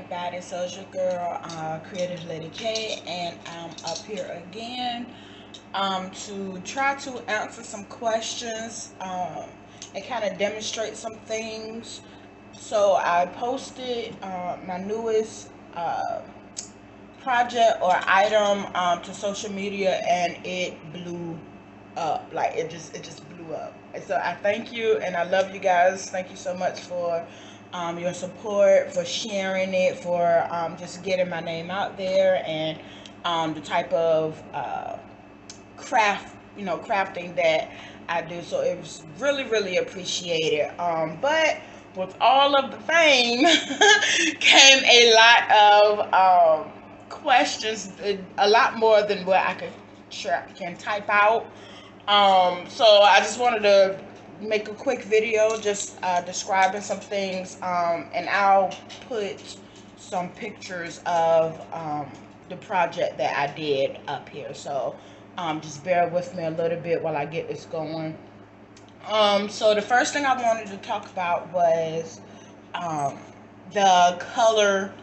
everybody, so it's your girl, Creative Lady K, and I'm up here again to try to answer some questions and kind of demonstrate some things. So I posted my newest project or item to social media, and it blew up. Like it just blew up. And so I thank you, and I love you guys. Thank you so much for your support, for sharing it, for just getting my name out there, and the type of crafting that I do. So it was really appreciated. But with all of the fame came a lot of questions, a lot more than what I can type out. So I just wanted to make a quick video just describing some things, and I'll put some pictures of the project that I did up here. So just bear with me a little bit while I get this going. So the first thing I wanted to talk about was the color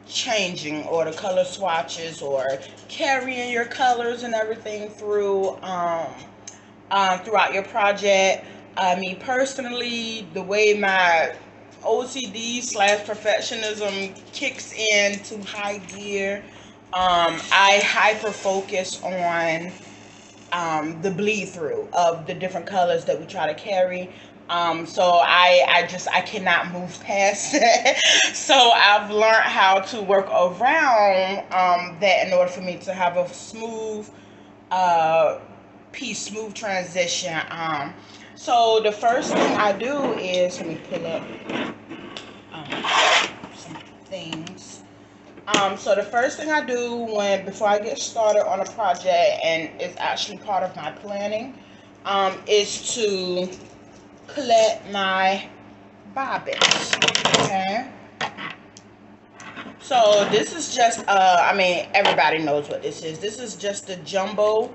changing, or the color swatches, or carrying your colors and everything throughout your project. Me personally, the way my OCD / perfectionism kicks into high gear, I hyper focus on the bleed through of the different colors that we try to carry. So I cannot move past that. So I've learned how to work around that in order for me to have a smooth smooth transition. So the first thing I do is, let me pull up some things. So the first thing I do before I get started on a project, and it's actually part of my planning, is to collect my bobbins. Okay. So this is just everybody knows what this is. This is just a jumbo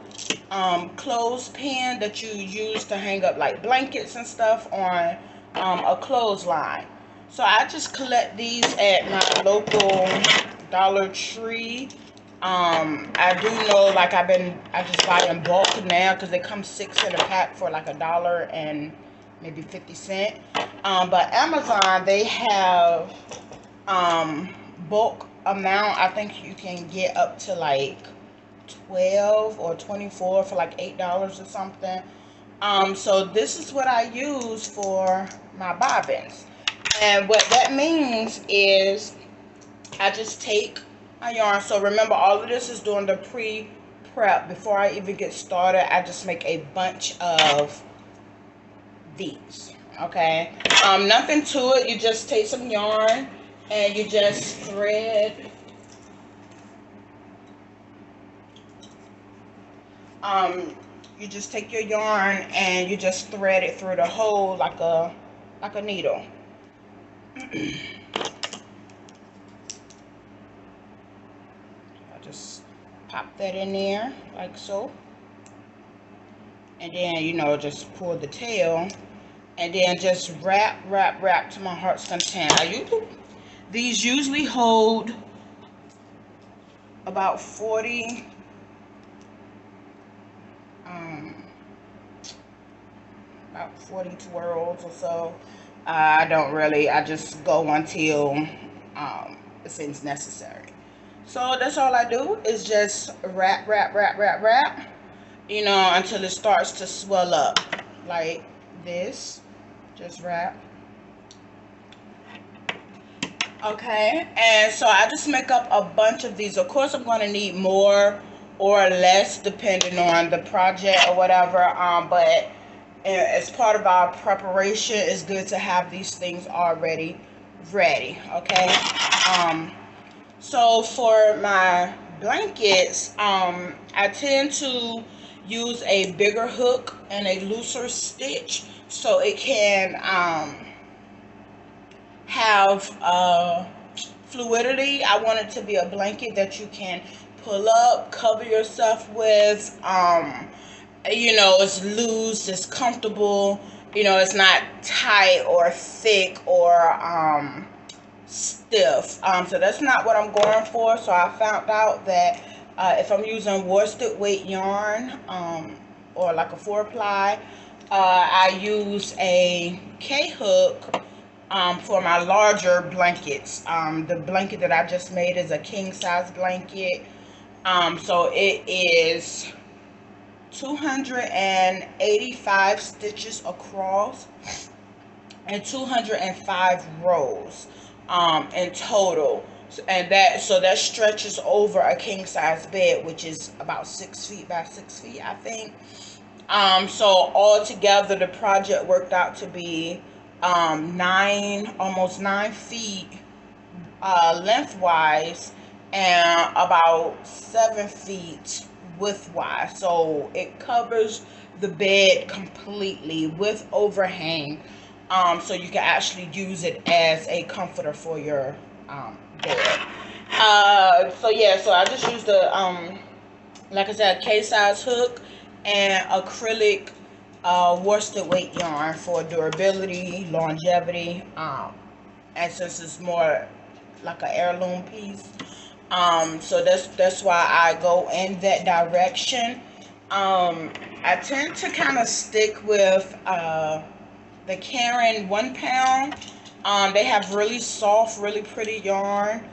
clothespin that you use to hang up like blankets and stuff on a clothesline. So I just collect these at my local Dollar Tree. I do know, like, I just buy in bulk now because they come 6 in a pack for like $1 and maybe 50 cents. But Amazon, they have bulk amount. I think you can get up to like 12 or 24 for like $8 or something. So this is what I use for my bobbins, and what that means is I just take my yarn. So remember, all of this is doing the pre-prep. Before I even get started, I just make a bunch of these. Okay, nothing to it. You just take some yarn and you just thread you just take your yarn and you just thread it through the hole like a needle. I just pop that in there like so, and then just pull the tail, and then just wrap to my heart's content. These usually hold about 40 twirls or so. I just go until it seems necessary. So that's all I do, is just wrap, until it starts to swell up like this. Just wrap. Okay, and so I just make up a bunch of these. Of course, I'm going to need more or less depending on the project or whatever, but as part of our preparation, it's good to have these things already ready. Okay. So for my blankets, I tend to use a bigger hook and a looser stitch, so it can have fluidity. I want it to be a blanket that you can pull up, cover yourself with. It's loose, it's comfortable. It's not tight or thick or stiff. So that's not what I'm going for. So I found out that if I'm using worsted weight yarn, or like a 4-ply, I use a K-hook for my larger blankets. The blanket that I just made is a king size blanket. So it is 285 stitches across and 205 rows in total. And that stretches over a king size bed, which is about 6 feet by 6 feet, I think. So altogether the project worked out to be almost 9 feet lengthwise and about 7 feet widthwise. So it covers the bed completely with overhang, so you can actually use it as a comforter for your bed. So yeah, so I just used a like I said, K-size hook and acrylic worsted weight yarn for durability, longevity, and since it's more like an heirloom piece, so that's why I go in that direction. I tend to kind of stick with the Karen 1 pound. They have really soft, really pretty yarn,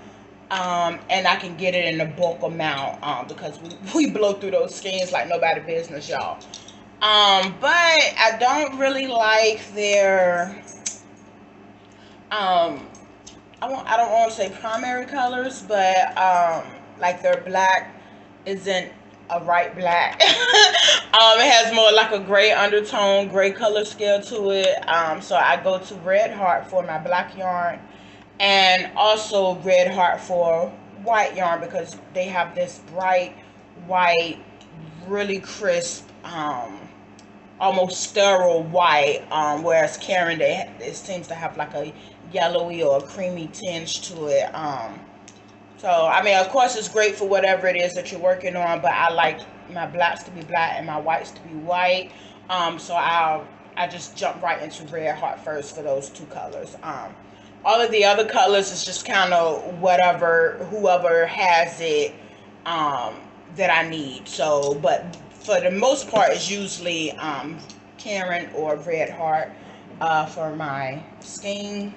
and I can get it in a bulk amount because we blow through those skeins like nobody business, y'all. But I don't really like their I don't want to say primary colors, but like their black isn't a right black. It has more like a gray undertone, gray color scale to it. So I go to Red Heart for my black yarn, and also Red Heart for white yarn, because they have this bright white, really crisp, almost sterile white, whereas Karen, it seems to have like a yellowy or a creamy tinge to it. So I mean, of course it's great for whatever it is that you're working on, but I like my blacks to be black and my whites to be white. So I just jump right into Red Heart first for those two colors. All of the other colors is just kind of whoever has it that I need. So, but for the most part, it's usually Karen or Red Heart for my skein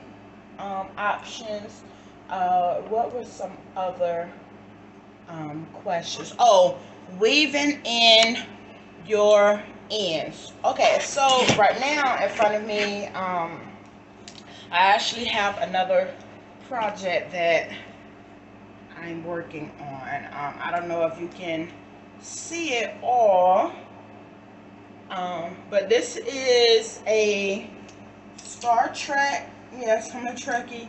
options. What were some other questions? Oh, weaving in your ends. Okay, so right now in front of me, I actually have another project that I'm working on. I don't know if you can see it all, but this is a Star Trek. Yes, I'm a Trekkie.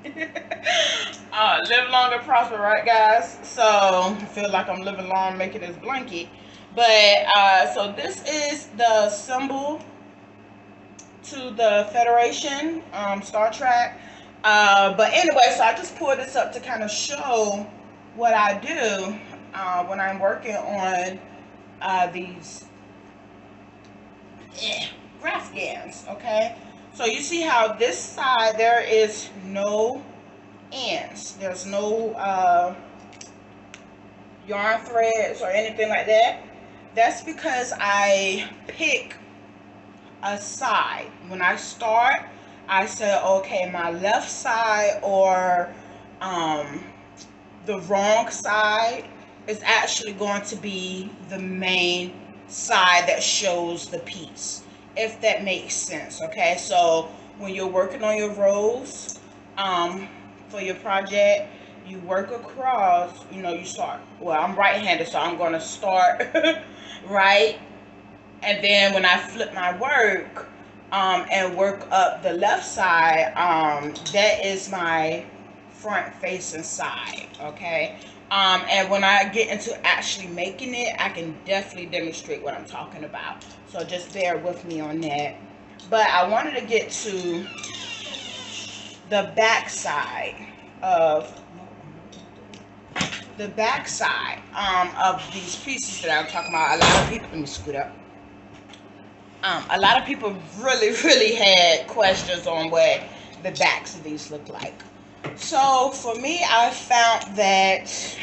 Live long and prosper, right, guys? So I feel like I'm living long making this blanket. But so this is the symbol to the Federation, Star Trek. But anyway, so I just pulled this up to kind of show what I do when I'm working on these graphgans. Okay, so you see how this side there is no ends. There's no yarn threads or anything like that. That's because I pick a side. When I start, I say, okay, my left side or the wrong side is actually going to be the main side that shows the piece, if that makes sense. Okay, so when you're working on your rows for your project, you work across, you start, well, I'm right-handed, so I'm going to start right, and then when I flip my work and work up the left side, that is my front facing side. Okay, and when I get into actually making it, I can definitely demonstrate what I'm talking about, so just bear with me on that. But I wanted to get to the back side of these pieces that I'm talking about. A lot of people, let me scoot up. A lot of people really had questions on what the backs of these look like. So for me, I found that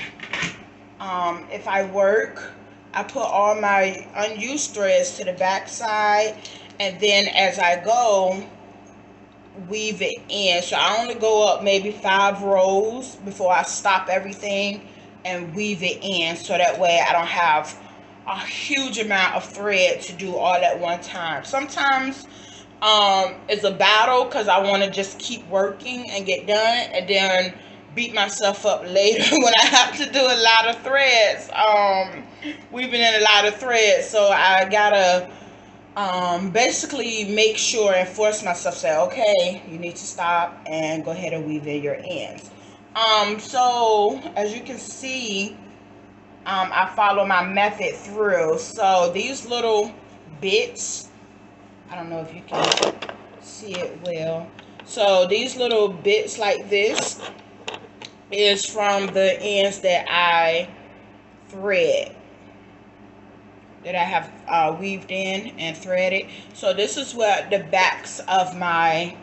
if I work, I put all my unused threads to the back side, and then as I go, weave it in. So I only go up maybe 5 rows before I stop everything and weave it in, so that way I don't have a huge amount of thread to do all at one time. Sometimes it's a battle because I want to just keep working and get done, and then beat myself up later when I have to do a lot of threads, weaving in a lot of threads. So I gotta basically make sure and force myself, say, okay, you need to stop and go ahead and weave in your ends. So as you can see, I follow my method through. So these little bits, I don't know if you can see it well. So these little bits like this is from the ends that I thread, that I have weaved in and threaded. So this is what the backs of my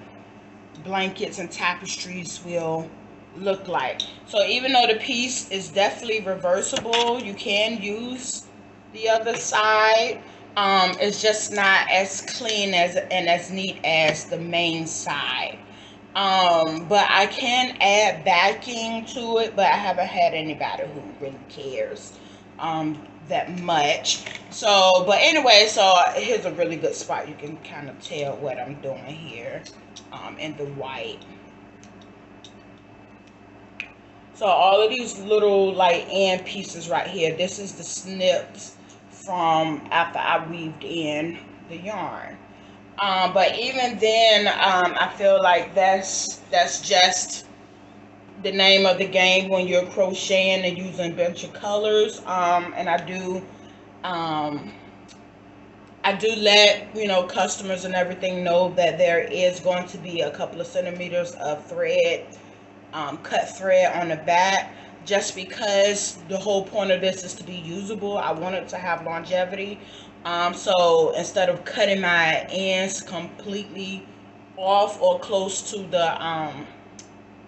blankets and tapestries will look like. So even though the piece is definitely reversible, you can use the other side. It's just not as clean and as neat as the main side. But I can add backing to it, but I haven't had anybody who really cares that much. So, but anyway, so here's a really good spot. You can kind of tell what I'm doing here in the white. So all of these little like end pieces right here, this is the snips from after I weaved in the yarn. But even then, I feel like that's just the name of the game when you're crocheting and using a bunch of colors. And I do let, you know, customers and everything know that there is going to be a couple of centimeters of thread, cut thread on the back, just because the whole point of this is to be usable. I want it to have longevity. So instead of cutting my ends completely off or close to the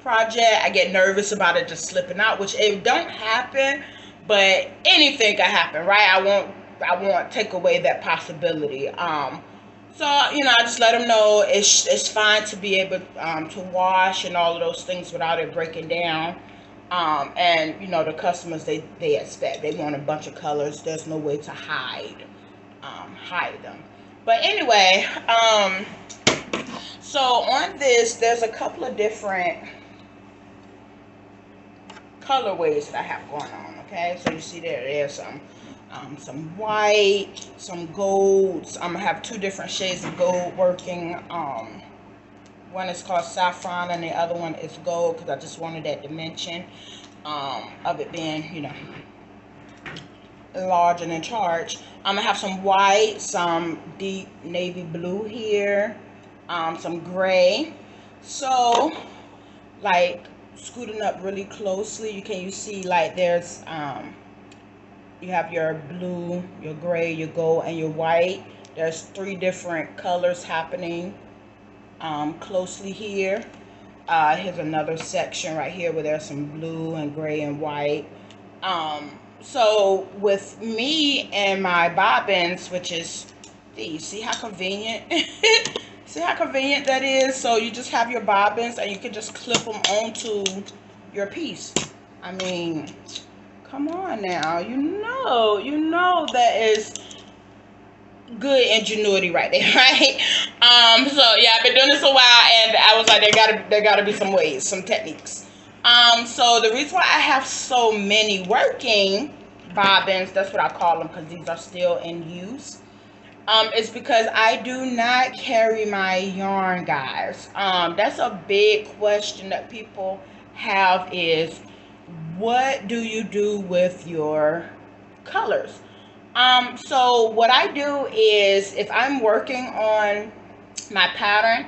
project, I get nervous about it just slipping out, which it don't happen, but anything can happen, right? I won't take away that possibility. So, you know, I just let them know it's fine to be able to wash and all of those things without it breaking down. And, you know, the customers, they expect, they want a bunch of colors. There's no way to hide them. But anyway, so on this, there's a couple of different colorways that I have going on. Okay, so you see there's some white, some golds. I'm gonna have 2 different shades of gold working. One is called saffron and the other one is gold, because I just wanted that dimension of it being, you know, large and in charge. I'm gonna have some white, some deep navy blue here, some gray. So like scooting up really closely, you see like there's you have your blue, your gray, your gold, and your white. There's 3 different colors happening closely here. Here's another section right here where there's some blue and gray and white. So with me and my bobbins, which is these, see how convenient? See how convenient that is? So you just have your bobbins and you can just clip them onto your piece. I mean, come on now, you know that is good ingenuity right there, right? So yeah, I've been doing this a while, and I was like, there gotta be some ways, some techniques. So the reason why I have so many working bobbins, that's what I call them, because these are still in use, is because I do not carry my yarn, guys. That's a big question that people have, is what do you do with your colors? So what I do is, if I'm working on my pattern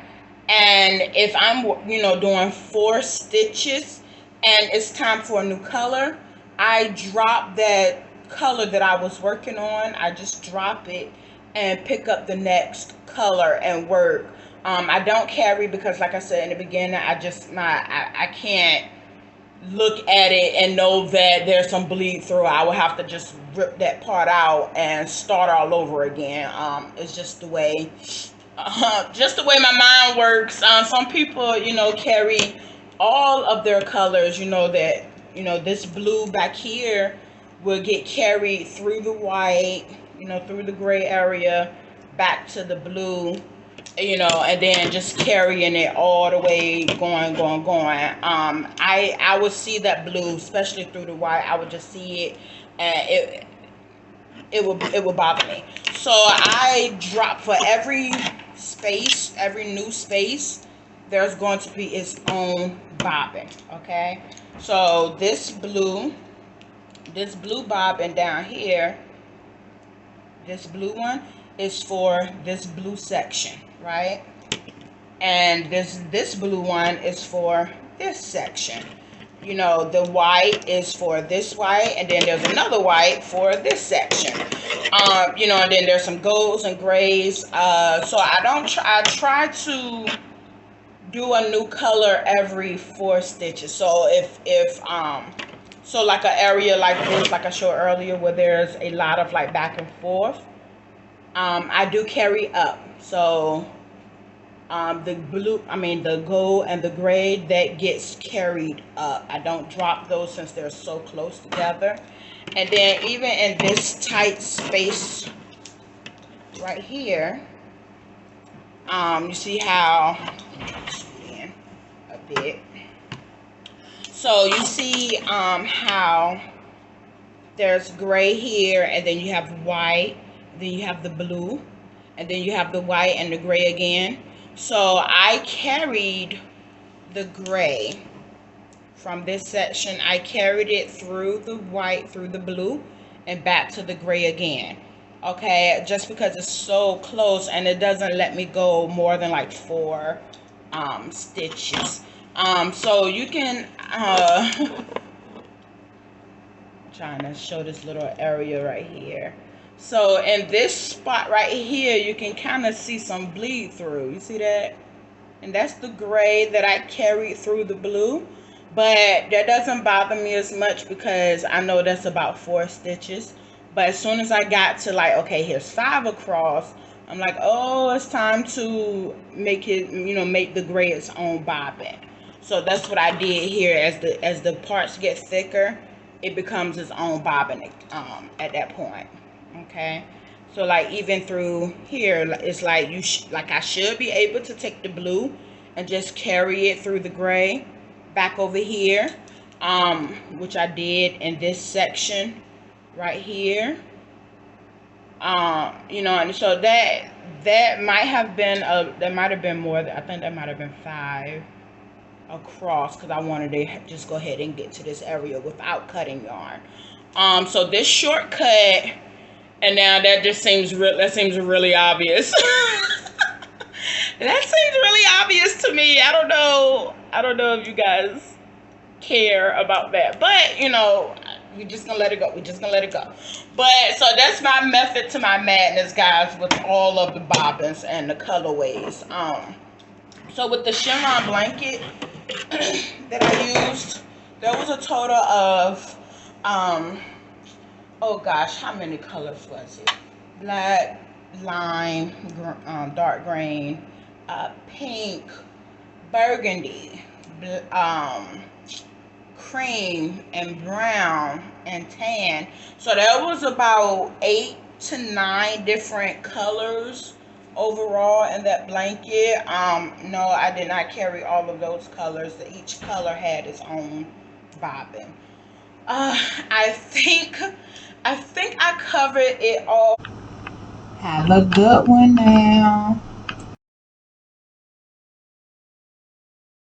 and if I'm, you know, doing 4 stitches and it's time for a new color, I drop that color that I was working on. I just drop it and pick up the next color and work I don't carry because, like I said in the beginning, I can't look at it and know that there's some bleed through. I would have to just rip that part out and start all over again. It's just the way my mind works. Some people, carry all of their colors. That this blue back here will get carried through the white, through the gray area, back to the blue, and then just carrying it all the way, going. I would see that blue, especially through the white. I would just see it, and it would bother me. So I drop for every space, every new space, there's going to be its own bobbin. Okay, so this blue bobbin down here, this blue one is for this blue section, right? And this blue one is for this section. The white is for this white, and then there's another white for this section. And then there's some golds and grays. So I try to do a new color every 4 stitches. So so like an area like this, like I showed earlier, where there's a lot of like back and forth, I do carry up. So the gold and the gray, that gets carried up. I don't drop those since they're so close together. And then even in this tight space right here, you see how, a bit. So you see how there's gray here, and then you have white, then you have the blue, and then you have the white and the gray again. So I carried the gray from this section. I carried it through the white, through the blue, and back to the gray again. Okay, just because it's so close, and it doesn't let me go more than like 4 stitches. So you can trying to show this little area right here. So in this spot right here, you can kind of see some bleed through. You see that? And that's the gray that I carried through the blue. But that doesn't bother me as much because I know that's about 4 stitches. But as soon as I got to like, okay, here's 5 across, I'm like, oh, it's time to make it, make the gray its own bobbin. So that's what I did here. As the parts get thicker, it becomes its own bobbin at that point. Okay, so like even through here, it's like I should be able to take the blue and just carry it through the gray back over here, which I did in this section right here. And so that might have been more. I think that might have been 5 across, because I wanted to just go ahead and get to this area without cutting yarn. So this shortcut. And now that just seems really obvious. That seems really obvious to me. I don't know if you guys care about that, but we're just gonna let it go. But so that's my method to my madness, guys, with all of the bobbins and the colorways. So with the Shenron blanket that I used, there was a total of oh gosh, how many colors was it? Black, lime, dark green, pink, burgundy, cream, and brown, and tan. So there was about 8 to 9 different colors overall in that blanket. No, I did not carry all of those colors. Each color had its own bobbin. I think I covered it all. Have a good one now.